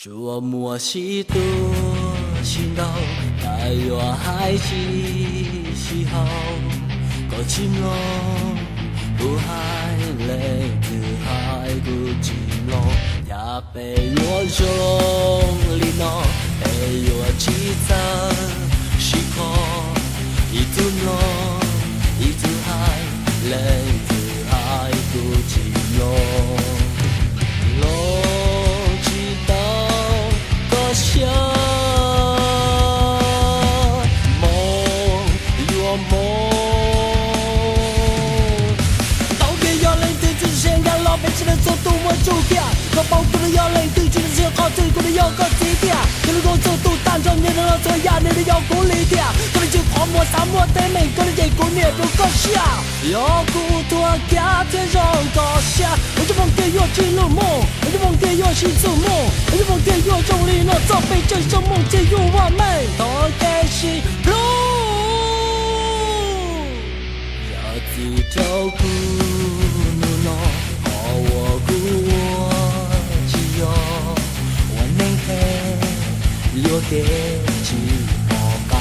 这么是多心头，在我海是时候，搁深路，有海嘞，有海有深路，听北我上里路，北我七层时刻，一途路，一途海嘞，有海有深路。想梦有梦，老给要人对之前看老百姓的速度我主调，我包括了要人对之前好最过的要个基调，可能我速度单纯年的老车压你的要鼓励调，可能就狂魔沙漠对每个人结果你不够笑，要骨头加天上高下，我就忘记要进入梦，我就忘记要心做梦，我就忘记要用力那造被这生梦进入完美，都开始 blue， 要自照顾努诺，好我顾我只有我能黑有点寂寞把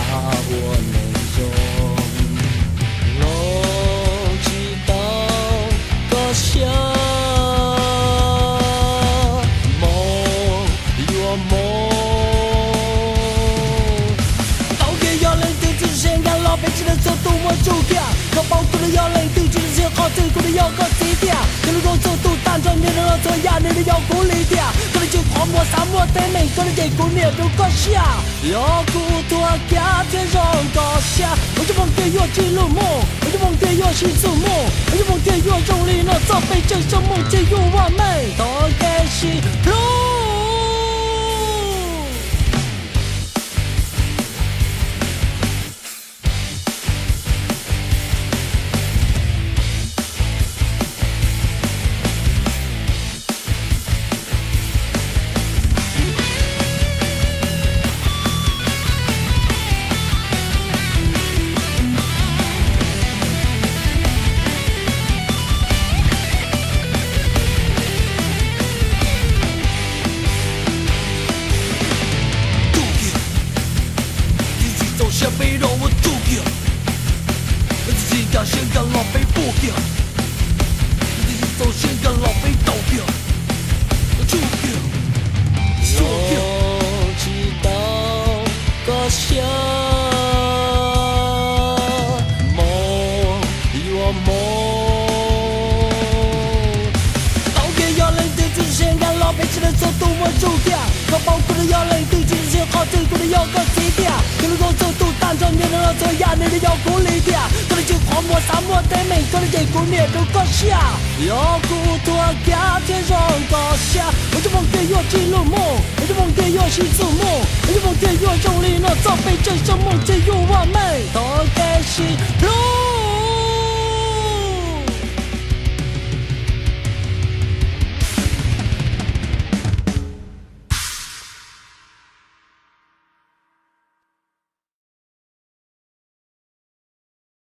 我能中。想梦有梦，老给要人对之前看老百姓的速度我主调，我包括了要人对之前好最过的要个基调，可能我速度单纯年的老车压你的要鼓励调，可能就狂魔沙漠对每个人结果你不够笑，要骨头加天上高下，我就忘记要进入梦，我就忘记要心做梦，我就忘记要用力那造被这生梦进入完美，都开始 blue。要骨头加天上高下，我就忘记要进入梦，我就忘记要心做梦，我就忘记要用力那造被这生梦进入完美，都开始。